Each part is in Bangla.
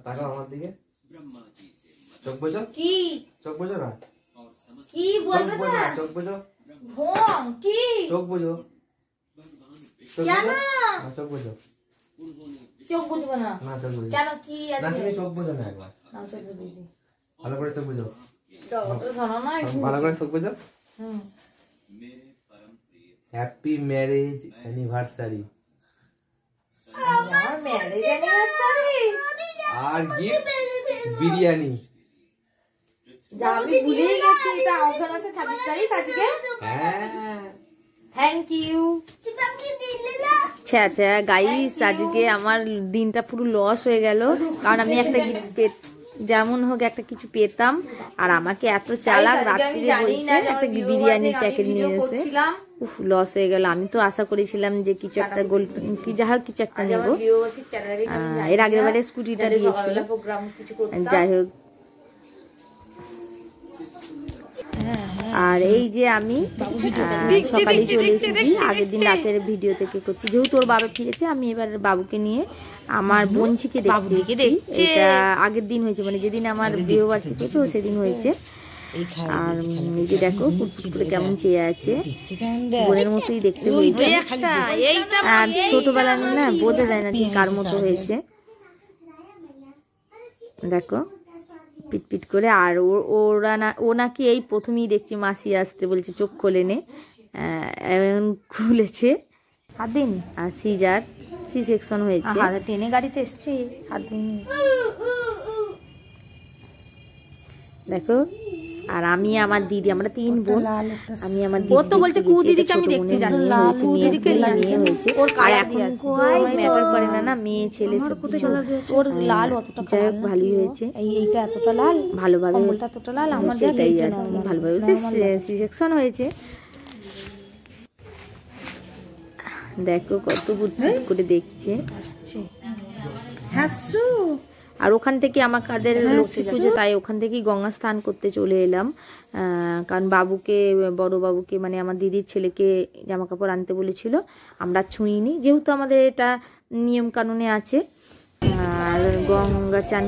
তাকাও আমার দিকে, চোখ বোঝো। কি চোখ বোঝো না, কি বলবে না? চোখ বোঝো, ভং কি চোখ বোঝো, কেন চোখ বোঝো, চোখ বুঝবো না? না চোখ বোঝো কেন কি না, আছে? তুমি চোখ বোঝো না একবার, না চোখ বুঝিছি। ভালো করে চোখ বোঝো, তো শোনো না একটু। ভালো করে চোখ বোঝো। হুম। Happy marriage anniversary. আমার ম্যারেজ অ্যানিভার্সারি আর গিফট বিরিয়ানি। যা আমি ভুলেই গেছি, এটা অঘ্রাণ মাসের 26 তারিখ আজকে। হ্যাঁ থ্যাংক ইউ। আচ্ছা গাইস, আজকে আমার দিনটা পুরো লস হয়ে গেল, কারণ আমি একটা যেমন হোক একটা কিছু পেতাম, আর আমাকে এত চালাক রাত্রিরে বলছে একটা বিরিয়ানির প্যাকেট নিয়ে এসে। উফ, লস হয়ে গেল। আমি তো আশা করেছিলাম যে কিছু একটা গোল্ড কি যা হোক কিছু একটা নেবো। এর আগের বারে স্কুটিটা দিয়েছিল, যাই হোক। আর এই যে আমি সকালে চলে এসেছি, আগের দিন রাতের ভিডিও থেকে করছি, যেহেতু ওর বাবা ফিরেছে আমি এবার বাবুকে নিয়ে আমার বোনঝিকে দেখতে। এটা আগের দিন হয়েছে, মানে যেদিন আমার বিয়েবার্ষিকী তো সেদিন হয়েছে। আর এই যে দেখো কুটকুট করে কেমন চেয়ে আছে, বোনের মতোই দেখতে হয়েছে। আর ছোটবেলা না বোঝা যায় না ঠিক কার মতো হয়েছে, দেখো পিট করে। আর ওরা না, ও নাকি এই প্রথমেই দেখছি মাসি আসতে বলছে, চোখ খোলে নে, খুলেছে। হাত দিন। আর সি সেকশন হয়েছে, ট্রেনে গাড়িতে এসছে, হাত দিন দেখো। আর আমি আমার দিদি, আমরা 3 বোন, আমি আমার দিদি, ও তো বলছে কু দিদিকে আমি দেখতে যাচ্ছি, কু দিদিকে নিয়ে হয়েছে। আর এখন ম্যাটার করে না, মেয়ে ছেলে সব কিছু। ওর লাল অতটা, যাই হোক ভালোই হয়েছে। এইটা এতটা লাল, ভালোভাবে এতটা লাল আমার, এটাই আর ভালোভাবে হয়েছে। সি সেকশন হয়েছে। দেখো কত বুটবুট করে দেখছে। হাসু। আর ওখান থেকে আমাদের লক্ষ্মী পুজো, তাই ওখান থেকেই গঙ্গা স্নান করতে চলে এলাম, কারণ বাবুকে, বড় বাবুকে মানে আমার দিদির ছেলেকে জামা কাপড় আনতে বলেছিল, আমরা ছুঁইনি, যেহেতু আমাদের এটা নিয়ম কানুনে আছে। আর গঙ্গা চান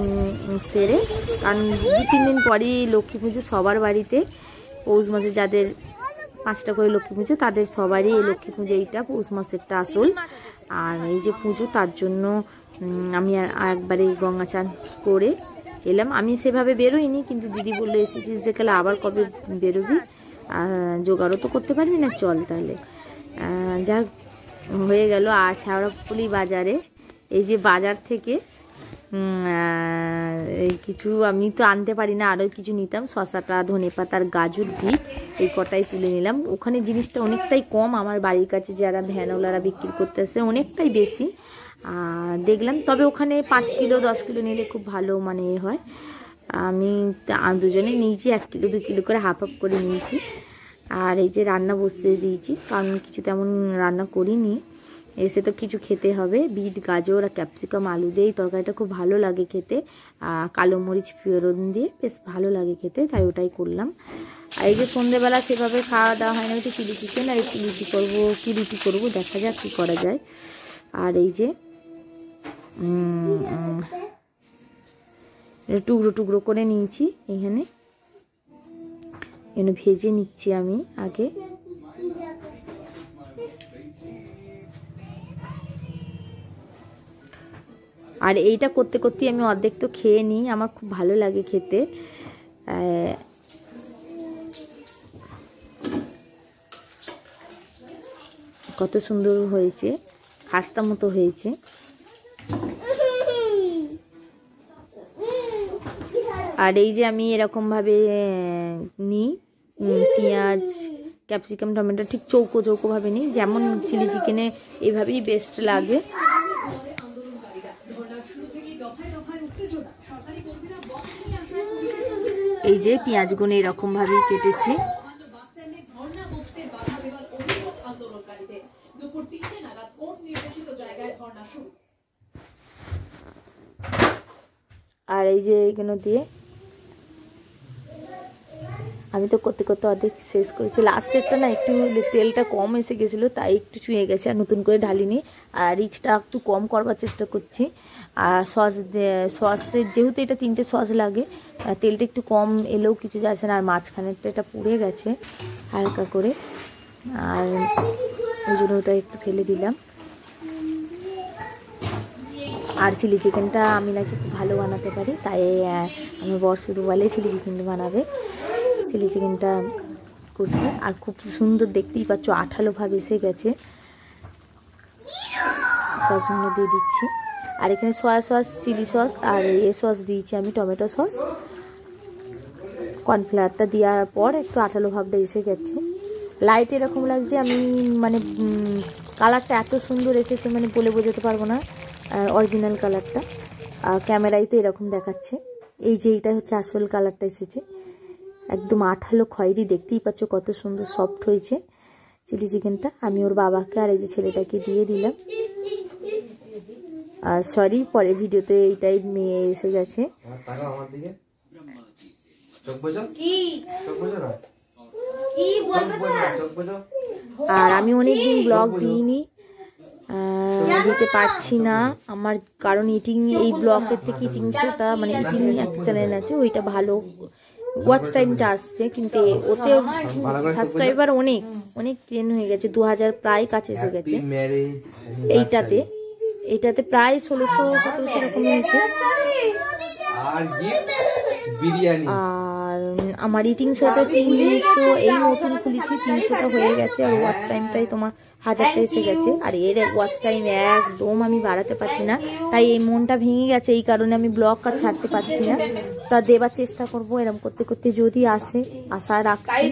সেরে, কারণ 2-3 দিন পরই লক্ষ্মী পুজো সবার বাড়িতে, পৌষ মাসে যাদের 5টা করে লক্ষ্মী পুজো, তাদের সবারই এই লক্ষ্মী পুজো, এইটা পৌষ মাসেরটা আসল। আর এই যে পুজো, তার জন্য আমি আর একবারে গঙ্গা চান করে এলাম। আমি সেভাবে বেরোইনি, কিন্তু দিদি বললো এসেছিস যেকালে আবার কবে বেরোবি, জোগাড়ও তো করতে পারবি না, চল তাহলে। যা হয়ে গেল। আর শেওড়াফুলি বাজারে, এই যে বাজার থেকে কিছু আমি তো আনতে পারি না, আরও কিছু নিতাম, শশাটা, ধনেপাতা আর গাজর, বিট, এই কটাই তুলে নিলাম। ওখানে জিনিসটা অনেকটাই কম, আমার বাড়ির কাছে যারা ভ্যানওয়ালারা বিক্রি করতে আসে অনেকটাই বেশি দেখলাম। তবে ওখানে 5 কিলো 10 কিলো নিলে খুব ভালো মানে হয়। আমি দুজনে নিয়েছি 1 কিলো 2 কিলো করে, হাফ করে নিয়েছি। আর এই যে রান্না বসিয়ে দিয়েছি, কারণ কিছু তেমন রান্না করিনি, এসে তো কিছু খেতে হবে। বিট, গাজর আর ক্যাপসিকাম, আলু দিয়ে তরকারিটা খুব ভালো লাগে খেতে, কালো মরিচ ফোড়ন দিয়ে বেশ ভালো লাগে খেতে, তাই ওটাই করলাম। আর এই যে সন্ধ্যেবেলা সেভাবে খাওয়া দাওয়া হয় না, একটু চিলি চিকেন আর একটু রুটি করবো, দেখা যাক কী করা যায়। আর এই যে টুকরো টুকরো করে নিয়েছি, এখানে ভেজে নিচ্ছি আমি আগে। আর এইটা করতে করতে আমি অর্ধেক তো খেয়ে নিই, আমার খুব ভালো লাগে খেতে। কত সুন্দর হয়েছে, খাস্তা মতো হয়েছে। আর এই যে আমি এরকমভাবে নিই, পেঁয়াজ, ক্যাপসিকাম, টমেটো ঠিক চৌকো চৌকোভাবে নিই, যেমন চিলি চিকেনে এইভাবেই বেস্ট লাগে। এই যে পেঁয়াজগুলো এরকমভাবেই কেটেছি। আর এই যে এইগুলো দিয়ে আমি তো করতে করতে অর্ধেক শেষ করেছি। লাস্টেরটা না একটু তেলটা কম এসে গেছিলো, তাই একটু চুঁয়ে গেছে, আর নতুন করে ঢালিনি। আর রিচটা একটু কম করবার চেষ্টা করছি। আর সসের যেহেতু এটা 3টে সস লাগে, তেলটা একটু কম এলেও কিছু যাচ্ছে না। আর মাঝখানেরটা এটা পুড়ে গেছে হালকা করে, আর ওই জন্য ওটা একটু ফেলে দিলাম। আর চিলি চিকেনটা আমি নাকি খুব ভালো বানাতে পারি, তাই আমি বর শুধু বলে চিলি চিকেনটা বানাবে। চিলি চিকেনটা করছি, আর খুব সুন্দর দেখতেই পাচ্ছ, আঠালো ভাব এসে গেছে। সসগুলো দিয়ে দিচ্ছি, আর এখানে সয়া সস, চিলি সস আর সস দিয়েছি আমি, টমেটো সস। কর্নফ্লাওয়ারটা দেওয়ার পর একটু আঠালো ভাবটা এসে গেছে। লাইট এরকম লাগছে, আমি মানে কালারটা এত সুন্দর এসেছে মানে বলে বোঝাতে পারবো না অরিজিনাল কালারটা। ক্যামেরায় তো এরকম দেখাচ্ছে, এই যে এইটা হচ্ছে আসল কালারটা এসেছে, একদম আঠালো খয়েরি। দেখতেই পাচ্ছ কত সুন্দর সফট হয়েছে চিলি চিকেনটা। আমি ওর বাবাকে আর এই যে ছেলেটাকে দিয়ে দিলাম। আর সরি, পরের ভিডিওতে এইটাই মেয়ে এসে গেছে। আর আমি অনেকদিন ব্লগ দিইনি, দিতে পারছি না আমার, কারণ ইটিং এই ব্লগের থেকে ইটিংসটা মানে ইটিং একটা চ্যানেল আছে, ওইটা ভালো ওয়াচ টাইমটা আসছে, কিন্তু ওতে সাবস্ক্রাইবার অনেক অনেক ট্রেন হয়ে গেছে, 2000 প্রায় কাছে এসে গেছে। এইটাতে প্রায় 1600-1700 এরকম হয়েছে। আর আমার ইটিং শোটা 300, এই নতুন খুলেছি, 300টা হয়ে গেছে। আর ওয়াচ টাইমটাই তোমার 1000টা এসে গেছে। আর এর ওয়াচ টাইম একদম আমি বাড়াতে পারছি না, তাই এই মনটা ভেঙে গেছে। এই কারণে আমি ব্লগ আর ছাড়তে পারছি না, তা দেবার চেষ্টা করবো। এরকম করতে করতে যদি আসে, আশা রাখছি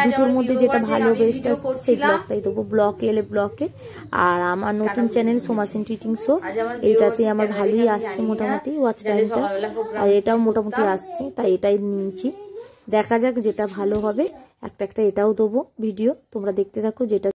দুটোর মধ্যে যেটা ভালো বেস্ট আছে সেই ব্লগটাই দেবো। ব্লকে এলে ব্লকে। আর আমার নতুন চ্যানেল সোমাসিন ইটিং শো, এইটাতে আমার ভালোই আসছে মোটামুটি ওয়াচ টাইমটা, আর এটাও মোটামুটি আসছে, তাই এটাই নিয়েছি। দেখা যাক যেটা ভালো হবে, একটা এটাও দেবো ভিডিও, তোমরা দেখতে থাকো। যেটা